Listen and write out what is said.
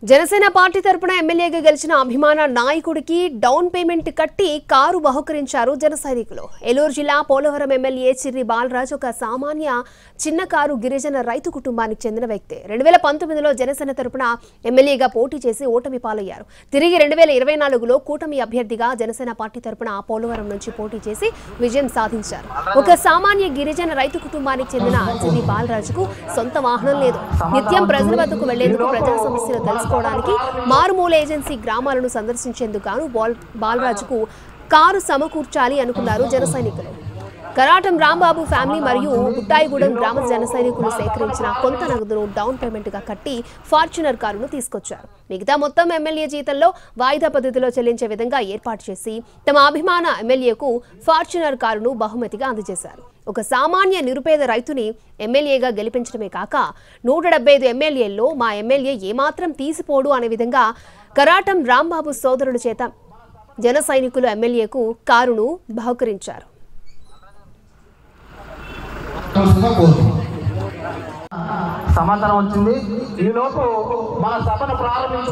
Janasena party తరపున ఎమ్మెల్యేగా గెలిచిన అభిమాన నాయకుడికి డౌన్ పేమెంట్ కట్టి కారు బహుకరించారు జన సైనికులు. ఏలూరు జిల్లా పోలవరం ఎమ్మెల్యే చిర్రి బాలరాజు ఒక సామాన్య చిన్న కారు గిరిజన రైతు కుటుంబానికి చెందిన వ్యక్తి. 2019లో జనసేన తరపున ఎమ్మెల్యేగా పోటీ చేసి ఓటమి పాలయ్యారు. తిరిగి 2024లో కూటమి అభ్యర్థిగా జనసేన పార్టీ తరపున పోలవరం నుంచి పోటీ చేసి విజయం సాధించారు. ఒక సామాన్య గిరిజన రైతు కుటుంబానికి చెందిన చిర్రి బాలరాజుకు సొంత వాహనం లేదు. నిత్యం ప్రజల వద్దకు వెళ్లేందుకు ప్రజా సమస్యలు తెలుసుకోవడానికి మారుమూల ఏజెన్సీ గ్రామాలను సందర్శించేందుకు గాను బాలరాజుకు కారు సమకూర్చాలి అనుకున్నారు జన సైనికులు. కరాటం రాంబాబు ఫ్యామిలీ మరియు పుట్టాయిగూడెం గ్రామ జన సైనికులు సేకరించిన కొంత నగదును డౌన్ పేమెంట్ గా కట్టి ఫార్చునర్ కారును తీసుకొచ్చారు. మిగతా మొత్తం ఎమ్మెల్యే జీతంలో వాయిదా పద్ధతిలో చెల్లించే విధంగా ఏర్పాటు చేసి తమ అభిమాన ఎమ్మెల్యేకు ఫార్చునర్ కారును బహుమతిగా అందజేశారు. ఒక సామాన్య నిరుపేద రైతుని ఎమ్మెల్యేగా గెలిపించడమే కాక 175 ఎమ్మెల్యేల్లో మా ఎమ్మెల్యే ఏమాత్రం తీసిపోడు అనే విధంగా కరాటం రాంబాబు సోదరుల చేత జన సైనికులు ఎమ్మెల్యేకు కారును బహుకరించారు. సమాచారం వచ్చింది. ఈ లోపు మన సభను ప్రారంభించ